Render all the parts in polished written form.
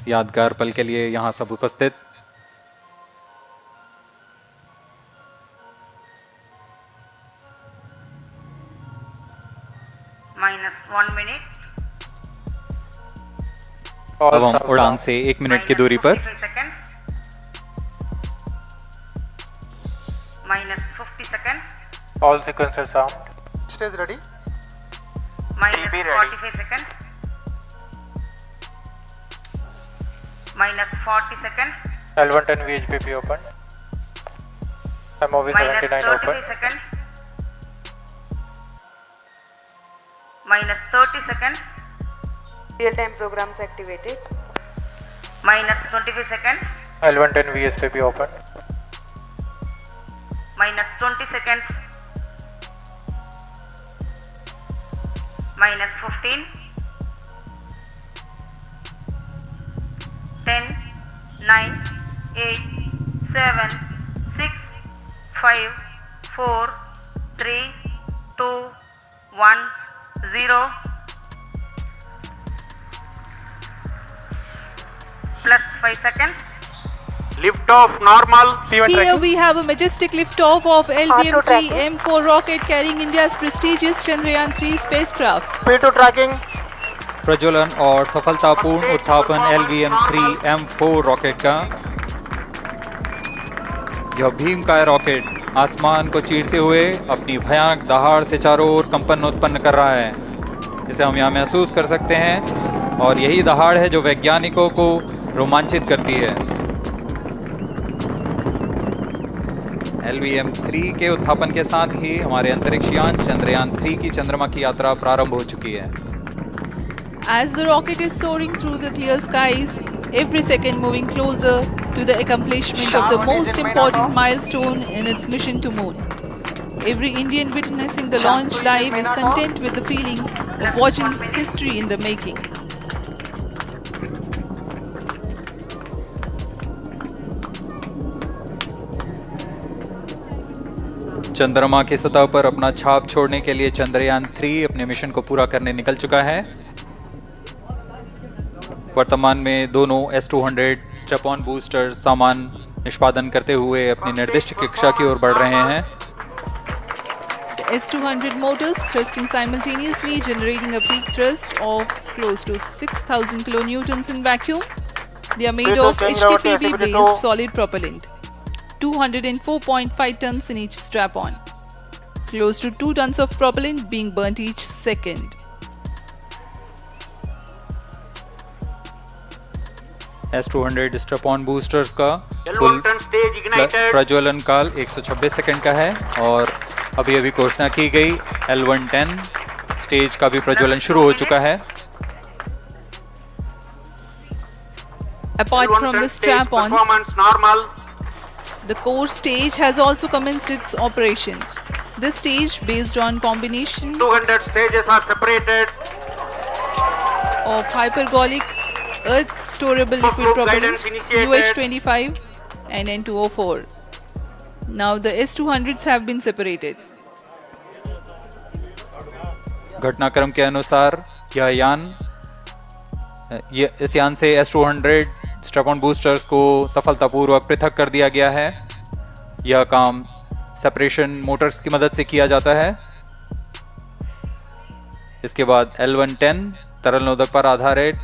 यादगार पल के लिए यहाँ सब उपस्थित। -1 minute। अब हम उड़ान से 1 मिनट की दूरी पर -50 seconds। All sequences sound. Stage ready. -45 seconds। -40 seconds। L110 VHPP open. MOV 79 open. -35 seconds। -30 seconds। Real-time programs activated. -25 seconds। L110 VSPP open. -20 seconds। -15। 10, 9, 8, 7, 6, 5, 4, 3, 2, 1, 0. Plus 5 seconds. Lift off normal. Here we have a majestic liftoff of LVM-3 M4 rocket carrying India's prestigious Chandrayaan 3 spacecraft. P2 tracking. प्रज्वलन और सफलतापूर्ण उत्थापन LVM-3 M4 rocket का। यह भीमकाय rocket आसमान को चीरते हुए अपनी भयानक दहाड़ से चारों ओर कंपन उत्पन्न कर रहा है, जिसे हम यहाँ महसूस कर सकते हैं, और यही दहाड़ है जो वैज्ञानिकों को रोमांचित करती है। LVM-3 के उत्थापन के साथ ही हमारे अंतरिक्ष यान चंद्रयान 3 की चंद्रमा की यात्रा प्रारंभ हो चुकी है। As the rocket is soaring through the clear skies, every second moving closer to the accomplishment of the most important milestone in its mission to moon. Every Indian witnessing the launch live is content with the feeling of watching history in the making. चंद्रमा की सतह पर अपना छाप छोड़ने के लिए चंद्रयान 3 अपने मिशन को पूरा करने निकल चुका है। वर्तमान में दोनों S-200 स्टेप ऑन बूस्टर सामान निष्पादन करते हुए अपनी निर्दिष्ट कक्षा की ओर बढ़ रहे हैं। The S-200 motors thrusting simultaneously, generating a peak thrust of close to 6,000 kilonewtons in vacuum. They are made of HTPB-based solid propellant. 204.5 tons in each strap-on. Close to 2 tons of propellant being burnt each second. S-200 strap-on boosters का कुल प्रज्वलन काल 126 second का है, और अभी अभी घोषणा की गई L110 स्टेज का भी प्रज्वलन शुरू हो चुका है। Apart from the strap-ons, the core stage has also commenced its operation. This stage, based on combination 200 stages are separated of hypergolic earth storable liquid propellants UH-25 and N2O4. Now the S-200s have been separated. घटनाक्रम के अनुसार इस यान से S-200 strap-on boosters को सफलतापूर्वक पृथक कर दिया गया है। यह काम सेपरेशन मोटर्स की मदद से किया जाता है। इसके बाद L110 तरल नोदक पर आधारित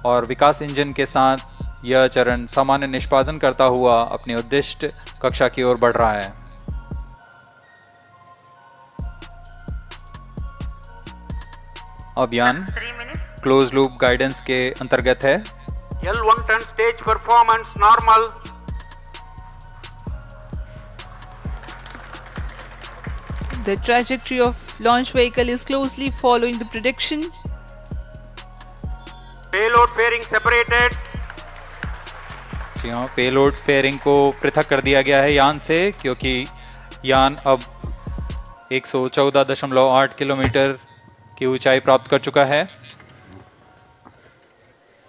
और विकास इंजन के साथ यह चरण सामान्य निष्पादन करता हुआ अपनी उद्दिष्ट कक्षा की ओर बढ़ रहा है। अब यान क्लोज लूप गाइडेंस के अंतर्गत है। L110 stage performance normal. The trajectory of launch vehicle is closely following the prediction. Payload fairing separated. जी हाँ, पेलोड फेयरिंग को पृथक कर दिया गया है यान से, क्योंकि यान अब 114.8 किलोमीटर की ऊंचाई प्राप्त कर चुका है।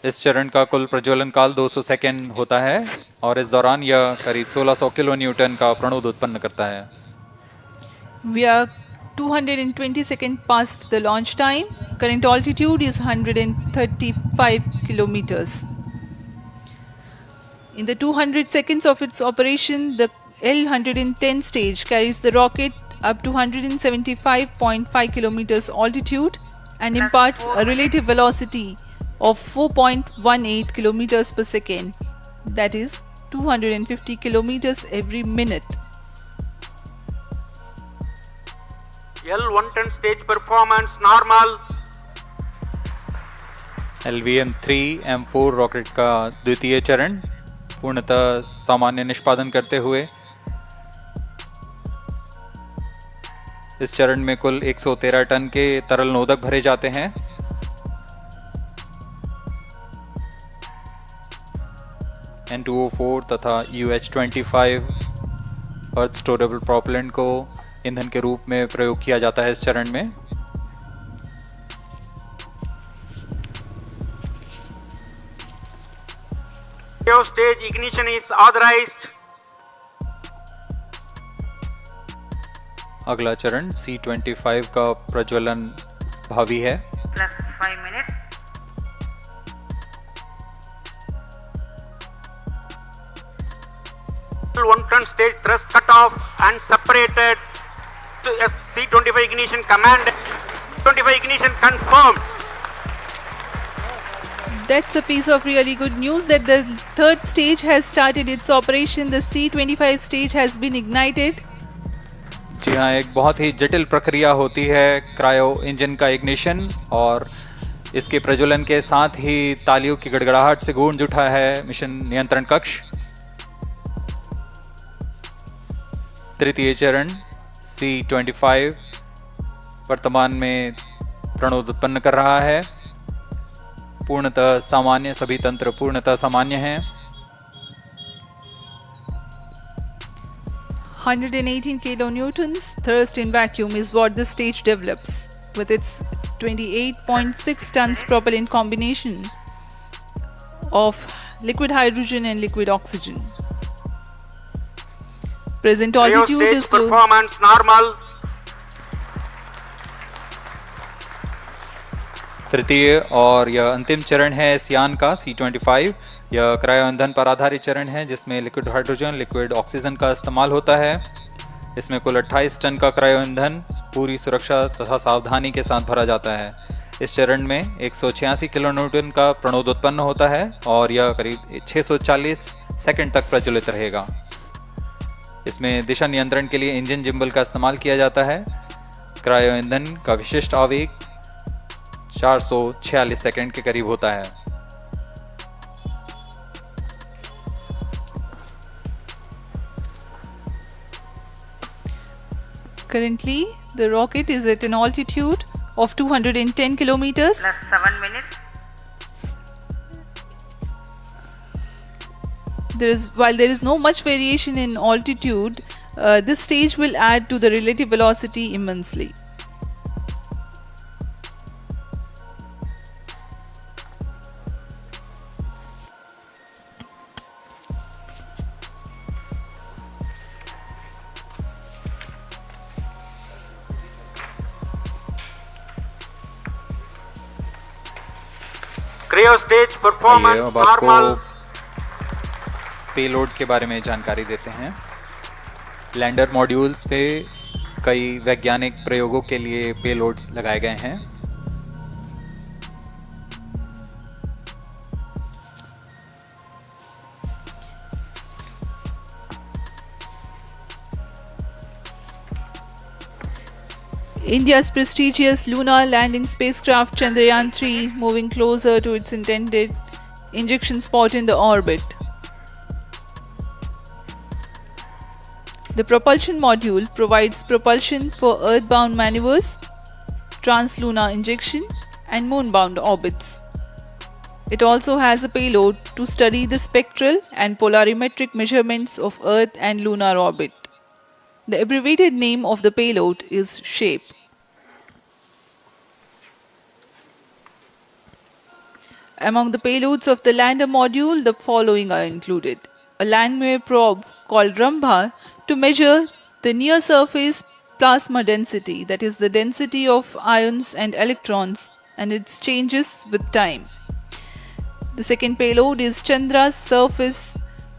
इस चरण का कुल प्रज्वलन काल 200 सेकेंड होता है, और इस दौरान यह करीब 1600 किलो न्यूटन का प्रणोद उत्पन्न करता है। We are 220 seconds past the launch time. Current altitude is 135 kilometers. In the 200 seconds of its operation, the L-110 stage carries the rocket up to 175.5 kilometers altitude and imparts a relative velocity of 4.18 kilometers per second, that is 250 kilometers every minute. L110 stage performance normal. LVM-3M4 rocket का द्वितीय चरण पूर्णतः सामान्य निष्पादन करते हुए इस चरण में कुल 113 टन के तरल नोदक भरे जाते हैं। N2O4 तथा UH-25 अर्थ स्टोरेबल प्रोपेलेंट को ईंधन के रूप में प्रयोग किया जाता है इस चरण में। Stage ignition is authorized. अगला चरण C-25 का प्रज्वलन भावी है। plus 5 minutes. L110 stage thrust cut off and separated. C-25 ignition command. 25 ignition confirmed. That's a piece of really good news that the third stage has started its operation. The C-25 stage has been ignited. जी हाँ, एक बहुत ही जटिल प्रक्रिया होती है cryo engine का ignition और इसके प्रज्वलन के साथ ही तालियों की गड़गड़ाहट से गूंज उठा है मिशन नियंत्रण कक्ष। तृतीय चरण C-25 वर्तमान में प्रणोद उत्पन्न कर रहा है। पूर्णतः सामान्य, सभी तंत्र पूर्णतः सामान्य हैं। 118 kilonewtons thrust in vacuum is what the stage develops with its 28.6 tons propellant combination of liquid hydrogen and liquid oxygen. Present altitude Stage is close. performance normal. तृतीय और यह अंतिम चरण है इस यान का C-25। यह क्रायो ईंधन पर आधारित चरण है जिसमें लिक्विड हाइड्रोजन, लिक्विड ऑक्सीजन का इस्तेमाल होता है। इसमें कुल 28 टन का क्रायो ईंधन पूरी सुरक्षा तथा सावधानी के साथ भरा जाता है। इस चरण में 186 किलोन्यूटन का प्रणोद उत्पन्न होता है और यह करीब 640 सेकंड तक प्रज्वलित रहेगा। इसमें दिशा नियंत्रण के लिए इंजन जिम्बल का इस्तेमाल किया जाता है। क्रायो ईंधन का विशिष्ट आवेग 446 सेकंड के करीब होता है। Currently, the rocket is at an altitude of 210 kilometers. plus 7 minutes. While there is no much variation in altitude, this stage will add to the relative velocity immensely. Cryo stage आइए performance अब आपको normal. Payload के बारे में जानकारी देते हैं। Lander modules पे कई वैज्ञानिक प्रयोगों के लिए पेलोड्स लगाए गए हैं। India's prestigious lunar landing spacecraft Chandrayaan 3 moving closer to its intended injection spot in the orbit. The propulsion module provides propulsion for earthbound maneuvers, translunar injection, and moonbound orbits. It also has a payload to study the spectral and polarimetric measurements of Earth and lunar orbit. The abbreviated name of the payload is SHAPE. Among the payloads of the lander module, the following are included. A landwehr probe called Rambha to measure the near-surface plasma density, that is the density of ions and electrons and its changes with time. The second payload is Chandra's surface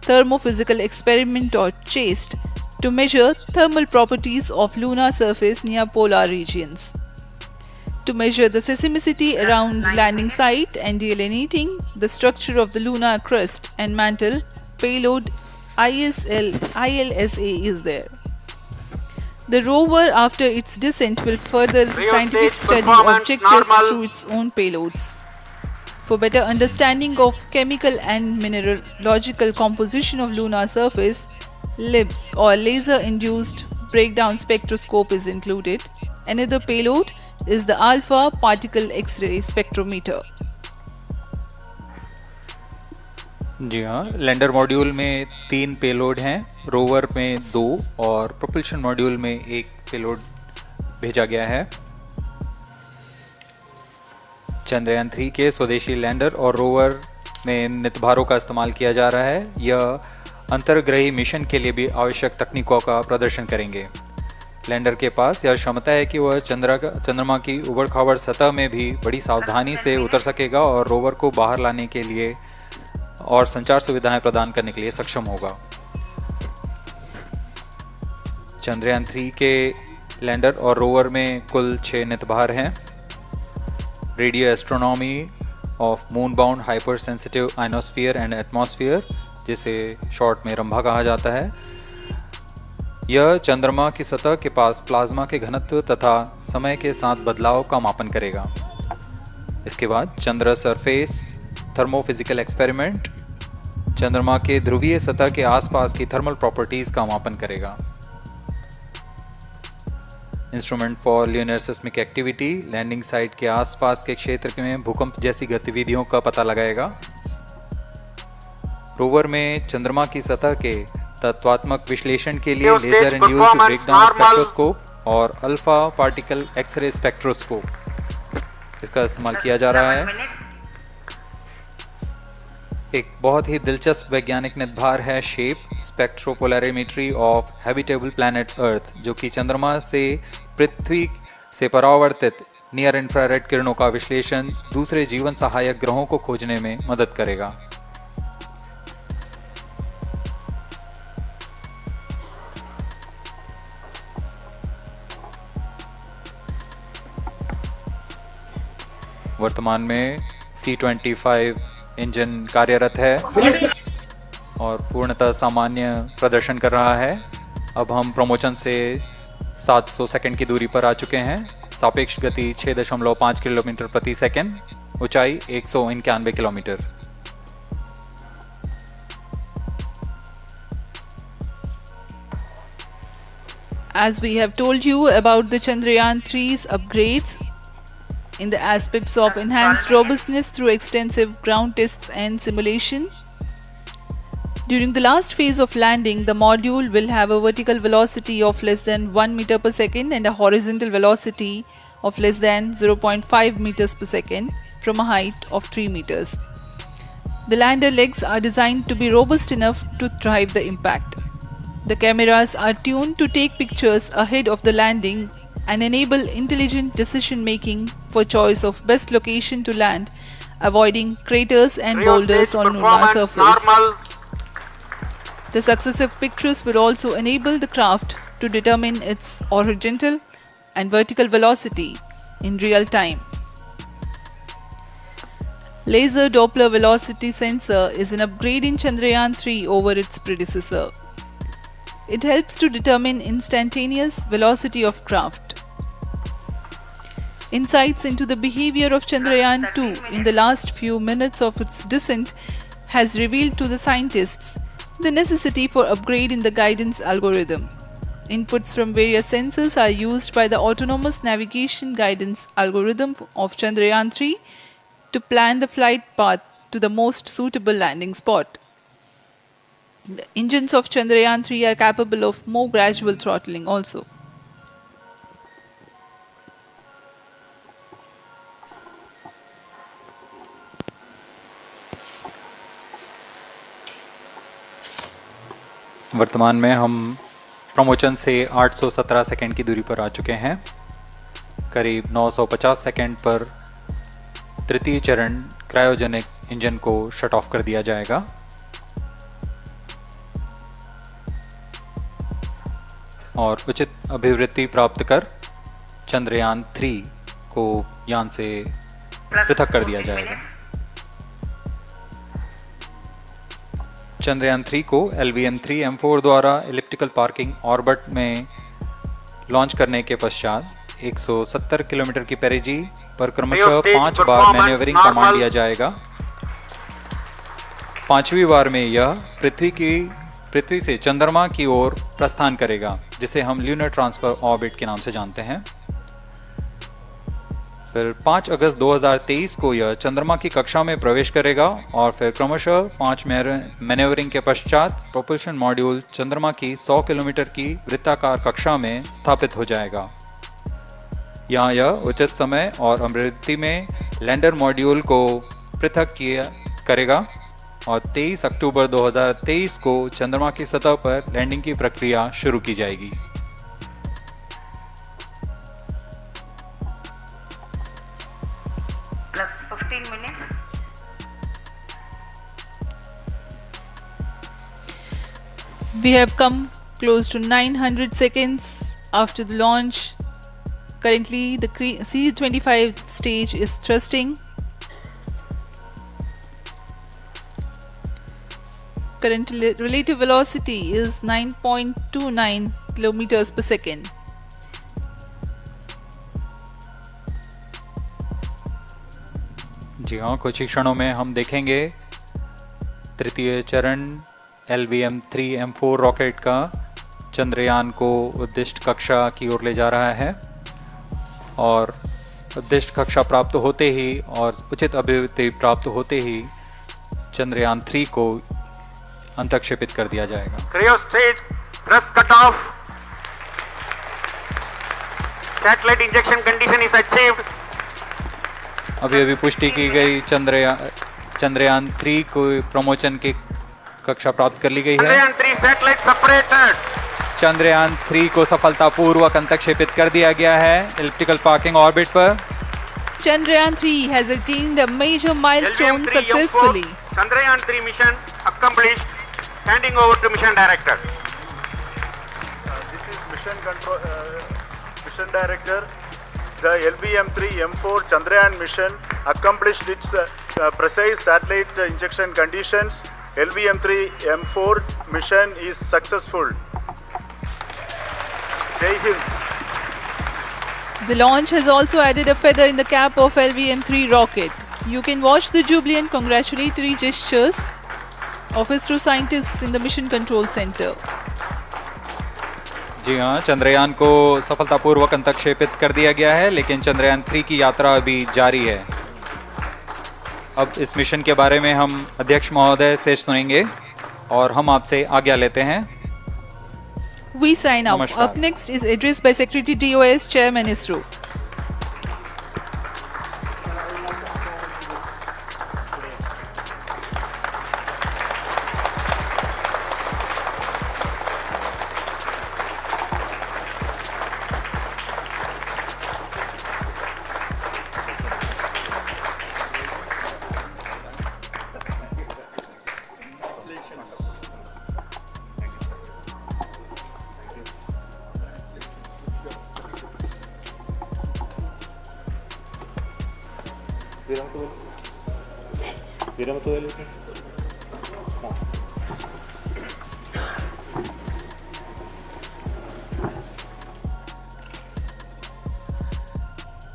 thermophysical experiment or CHAST to measure thermal properties of lunar surface near polar regions. To measure the seismicity around the landing site and delineating the structure of the lunar crust and mantle, payload ILSA is there. The rover after its descent will further the scientific study objectives through its own payloads. For better understanding of chemical and mineralogical composition of lunar surface, LIBS or laser-induced breakdown spectroscope is included. Another payload is the alpha particle X-ray spectrometer. जी हाँ, lander module में 3 payload हैं, rover में 2 और propulsion module में 1 payload भेजा गया है। चंद्रयान 3 के स्वदेशी लैंडर और रोवर में नितभारों का इस्तेमाल किया जा रहा है। यह अंतर्ग्रही मिशन के लिए भी आवश्यक तकनीकों का प्रदर्शन करेंगे। लैंडर के पास यह क्षमता है कि वह चंद्रमा की उबड़-खाबड़ सतह में भी बड़ी सावधानी से उतर सकेगा और रोवर को बाहर लाने के लिए और संचार सुविधाएं प्रदान करने के लिए सक्षम होगा। चंद्रयान 3 के लैंडर और रोवर में कुल 6 नितभार हैं। Radio astronomy of moon bound hyper sensitive ionosphere and atmosphere, जिसे शॉर्ट में रंभा कहा जाता है, यह चंद्रमा की सतह के पास प्लाज्मा के घनत्व तथा समय के साथ बदलाव का मापन करेगा। इसके बाद चंद्र सरफेस थर्मोफिजिकल एक्सपेरिमेंट चंद्रमा के ध्रुवीय सतह के आसपास की थर्मल प्रॉपर्टीज का मापन करेगा। Instrument for lunar seismic activity landing site के आसपास के क्षेत्र में भूकंप जैसी गतिविधियों का पता लगाएगा। रोवर में चंद्रमा की सतह के तत्वात्मक विश्लेषण के लिए लेजर इंड्यूस्ड ब्रेकडाउन स्पेक्ट्रोस्कोप और अल्फा पार्टिकल एक्सरे स्पेक्ट्रोस्कोप इसका इस्तेमाल किया जा रहा है। एक बहुत ही दिलचस्प वैज्ञानिक निर्धार है shape स्पेक्ट्रोपोलैरिमेट्री of habitable planet earth, जो कि चंद्रमा से पृथ्वी से परावर्तित नियर इंफ्रारेड किरणों का विश्लेषण दूसरे जीवन सहायक ग्रहों को खोजने में मदद करेगा। वर्तमान में C-25 इंजन कार्यरत है और पूर्णतः सामान्य प्रदर्शन कर रहा है। अब हम प्रमोशन से 700 सेकंड की दूरी पर आ चुके हैं। सापेक्ष गति 6.5 किलोमीटर प्रति सेकंड, ऊंचाई 191 kilometre. As we have told you about the Chandrayaan 3's upgrades in the aspects of enhanced robustness through extensive ground tests and simulation. During the last phase of landing, the module will have a vertical velocity of less than 1 meter per second and a horizontal velocity of less than 0.5 meters per second from a height of 3 meters. The lander legs are designed to be robust enough to thrive the impact. The cameras are tuned to take pictures ahead of the landing and enable intelligent decision making for choice of best location to land, avoiding craters and boulders on lunar surface. The successive pictures will also enable the craft to determine its horizontal and vertical velocity in real time. Laser Doppler velocity sensor is an upgrade in Chandrayaan 3 over its predecessor. It helps to determine instantaneous velocity of craft. Insights into the behavior of Chandrayaan 2 in the last few minutes of its descent has revealed to the scientists the necessity for upgrade in the guidance algorithm. Inputs from various sensors are used by the autonomous navigation guidance algorithm of Chandrayaan 3 to plan the flight path to the most suitable landing spot. The engines of Chandrayaan 3 are capable of more gradual throttling also. वर्तमान में हम promotion से 817 second की दूरी पर आ चुके हैं। करीब 950 सेकंड पर तृतीय चरण क्रायोजेनिक इंजन को शट ऑफ कर दिया जाएगा। और उचित अभिवृद्धि प्राप्त कर चंद्रयान 3 को यान से Plus पृथक कर दिया 14 जाएगा। minutes. चंद्रयान 3 को LVM-3 M4 द्वारा इलिप्टिकल पार्किंग ऑर्बिट में लॉन्च करने के पश्चात 170 किलोमीटर की पेरिजी पर क्रमशः 5 बार मैन्यूवरिंग कमांड दिया जाएगा। 5वीं बार में यह पृथ्वी से चंद्रमा की ओर प्रस्थान करेगा, जिसे हम ल्यूनर ट्रांसफर ऑर्बिट के नाम से जानते हैं। फिर 5 अगस्त 2023 को यह चंद्रमा की कक्षा में प्रवेश करेगा और फिर क्रमशः 5 मैन्यूवरिंग के पश्चात प्रोपल्शन मॉड्यूल चंद्रमा की 100 किलोमीटर की वृत्ताकार कक्षा में स्थापित हो जाएगा। यहाँ यह उचित समय और अभिवृद्धि में लैंडर मॉड्यूल को पृथक करेगा और 23 अक्टूबर 2023 को चंद्रमा की सतह पर लैंडिंग की प्रक्रिया शुरू की जाएगी। Plus 15 minutes. We have come close to 900 seconds after the launch. Currently, the C-25 stage is thrusting. Current relative velocity is 9.29 kilometers per second. जी हाँ, कुछ ही क्षणों में हम देखेंगे तृतीय चरण LVM-3 M4 रॉकेट का चंद्रयान को उद्दिष्ट कक्षा की ओर ले जा रहा है और उद्दिष्ट कक्षा प्राप्त होते ही और उचित अभिवृद्धि प्राप्त होते ही चंद्रयान 3 को अंतक्षेपित कर दिया जाएगा। Cryo stage thrust cutoff. Satellite injection condition is achieved. अभी पुष्टि की गई चंद्रयान 3 को प्रमोशन की कक्षा प्राप्त कर ली गई है। Chandrayaan 3 satellite separated. चंद्रयान 3 को सफलतापूर्वक अंतक्षेपित कर दिया गया है इलिप्टिकल पार्किंग ऑर्बिट पर। Chandrayaan 3 has attained a major milestone LVM-3 successfully. M4, Chandrayaan 3 mission accomplished. Handing over to mission director. This is mission director. The LVM-3 M4 Chandrayaan mission accomplished its precise satellite injection conditions. LVM-3 M4 mission is successful. Jai Hind. The launch has also added a feather in the cap of LVM-3 rocket. You can watch the jubilant congratulatory gestures of ISRO scientists in the Mission Control Center. जी हाँ, चंद्रयान को सफलतापूर्वक अंतक्षेपित कर दिया गया है, लेकिन चंद्रयान 3 की यात्रा अभी जारी है। अब इस मिशन के बारे में हम अध्यक्ष महोदय से सुनेंगे और हम आपसे आज्ञा लेते हैं। We sign off. नमस्कार। Up next is address by Secretary DOS, Chairman ISRO.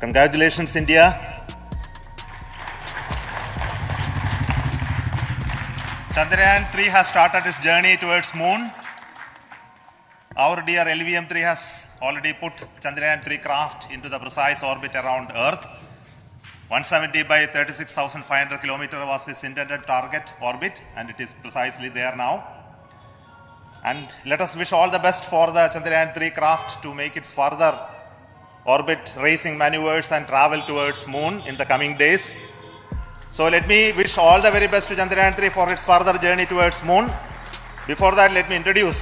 Congratulations, India. Chandrayaan 3 has started its journey towards moon. Our dear LVM-3 has already put Chandrayaan 3 craft into the precise orbit around Earth. 170 by 36,500 kilometer was its intended target orbit, and it is precisely there now. And let us wish all the best for the Chandrayaan 3 craft to make its further orbit racing maneuvers and travel towards moon in the coming days. So let me wish all the very best to Chandrayaan 3 for its further journey towards moon. Before that, let me introduce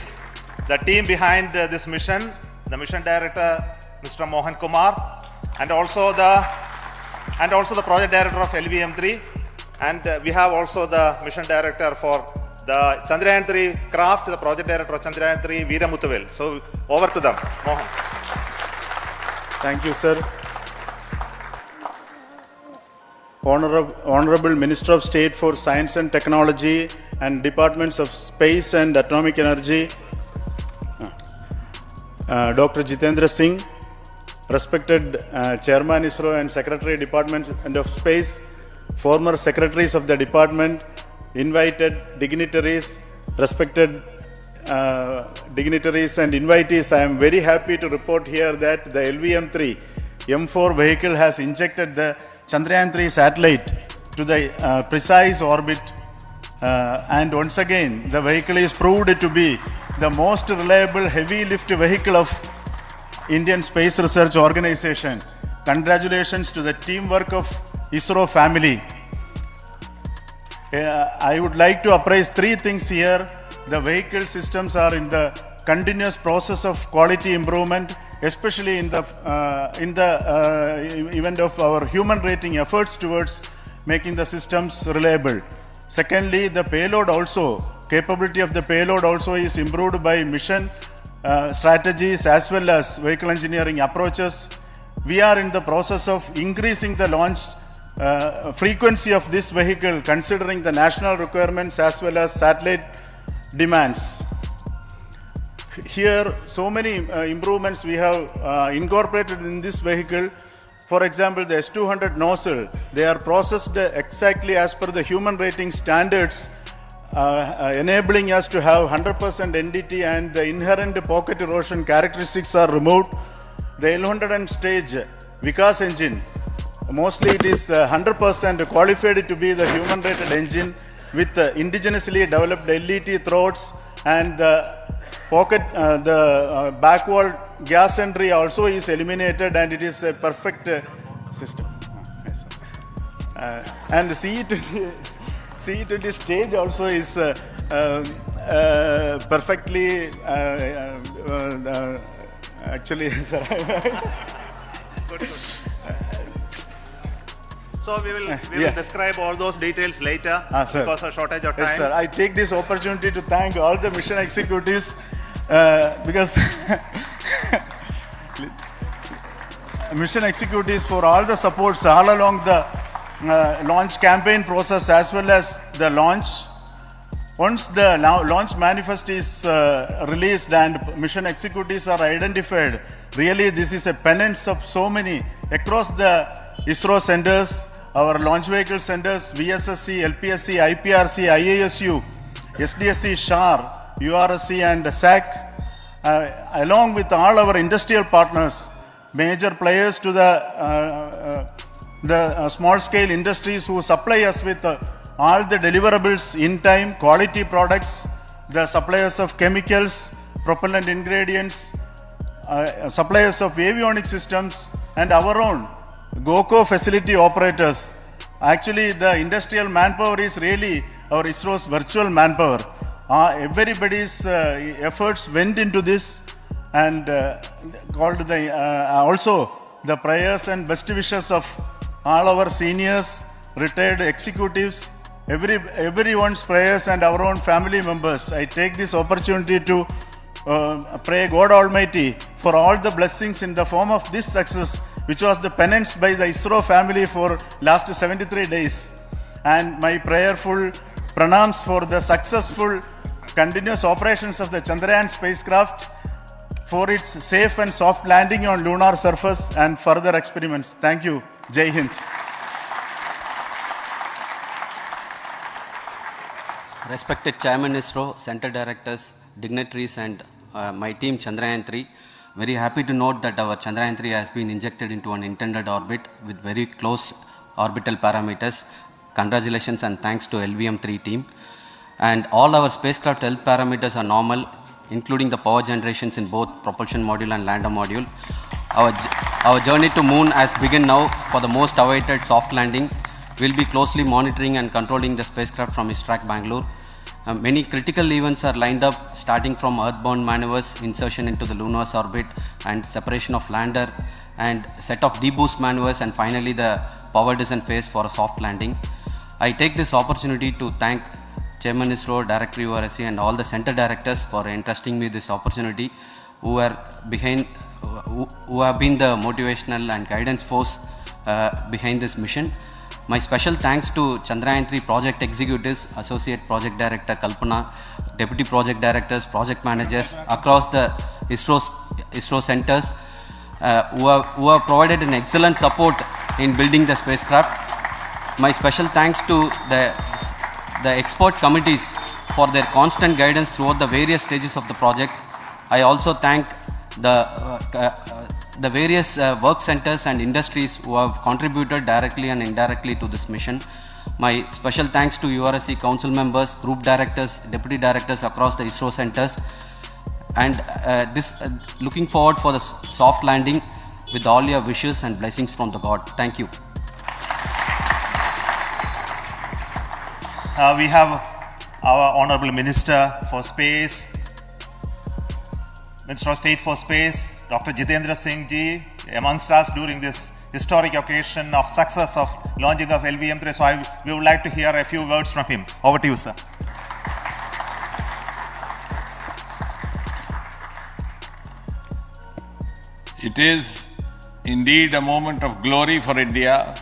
the team behind this mission, the mission director, Mr. Mohan Kumar, and also the project director of LVM-3, and we have also the mission director for the Chandrayaan 3 craft, the project director of Chandrayaan 3, Veera Muthuvel. So over to them. Mohan. Thank you, sir. Honorable Minister of State for Science and Technology and Departments of Space and Atomic Energy, Dr. Jitendra Singh, respected Chairman ISRO and Secretary Department of Space, former secretaries of the department, invited dignitaries, respected dignitaries and invitees, I am very happy to report here that the LVM-3 M4 vehicle has injected the Chandrayaan 3 satellite to the precise orbit, and once again the vehicle is proved to be the most reliable heavy lift vehicle of Indian Space Research Organization. Congratulations to the teamwork of ISRO family. I would like to appraise three things here. The vehicle systems are in the continuous process of quality improvement, especially in the event of our human rating efforts towards making the systems reliable. Secondly, the payload also, capability of the payload also is improved by mission strategies as well as vehicle engineering approaches. We are in the process of increasing the launch frequency of this vehicle considering the national requirements as well as satellite demands. Here, so many improvements we have incorporated in this vehicle. For example, the S200 nozzle, they are processed exactly as per the human rating standards, enabling us to have 100% NDT, and the inherent pocket erosion characteristics are removed. The L100 stage Vikas engine, mostly it is 100% qualified to be the human rated engine with indigenously developed LET throats, and the pocket, the back wall gas entry also is eliminated, and it is a perfect system. And CE20 stage also is perfectly actually So we will describe all those details later because of shortage of time. Yes, sir. I take this opportunity to thank all the mission executives because mission executives for all the supports all along the launch campaign process as well as the launch. Once the launch manifest is released and mission executives are identified, really this is a penance of so many across the ISRO centers, our launch vehicle centers, VSSC, LPSC, IPRC, IASU, SDSC, SHAR, URSC and SAC, along with all our industrial partners, major players to the small scale industries who supply us with all the deliverables in time, quality products, the suppliers of chemicals, propellant ingredients, suppliers of avionic systems, and our own GOCO facility operators. Actually, the industrial manpower is really our ISRO's virtual manpower. Everybody's efforts went into this, and called the also the prayers and best wishes of all our seniors, retired executives, everyone's prayers and our own family members. I take this opportunity to pray God Almighty for all the blessings in the form of this success, which was the penance by the ISRO family for last 73 days. And my prayerful pranams for the successful continuous operations of the Chandrayaan spacecraft, for its safe and soft landing on lunar surface and further experiments. Thank you. Jai Hind. Respected Chairman ISRO, Center Directors, dignitaries and my team Chandrayaan 3, very happy to note that our Chandrayaan 3 has been injected into an intended orbit with very close orbital parameters. Congratulations and thanks to LVM-3 team. And all our spacecraft health parameters are normal, including the power generations in both propulsion module and lander module. Our journey to moon has begun now for the most awaited soft landing. We'll be closely monitoring and controlling the spacecraft from ISRAC Bangalore. Many critical events are lined up, starting from earthbound maneuvers, insertion into the lunar orbit, and separation of lander, and set of deboost maneuvers, and finally the power descent phase for a soft landing. I take this opportunity to thank Chairman ISRO, Director URSC, and all the center directors for entrusting me this opportunity, who are behind, who have been the motivational and guidance force behind this mission. My special thanks to Chandrayaan 3 project executives, Associate Project Director Kalpana, Deputy Project Directors, Project Managers across the ISRO centers who have provided an excellent support in building the spacecraft. My special thanks to the expert committees for their constant guidance throughout the various stages of the project. I also thank the various work centers and industries who have contributed directly and indirectly to this mission. My special thanks to URSC council members, group directors, deputy directors across the ISRO centers, and looking forward for the soft landing with all your wishes and blessings from the God. Thank you. We have our Honorable Minister for Space, Minister of State for Space, Dr. Jitendra Singh ji, amongst us during this historic occasion of success of launching of LVM-3. So we would like to hear a few words from him. Over to you, sir. It is indeed a moment of glory for India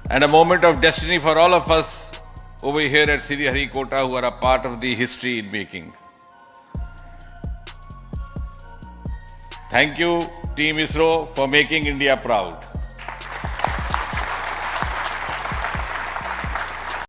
and a moment of destiny for all of us over here at Sriharikota who are a part of the history in making. Thank you, Team ISRO, for making India proud.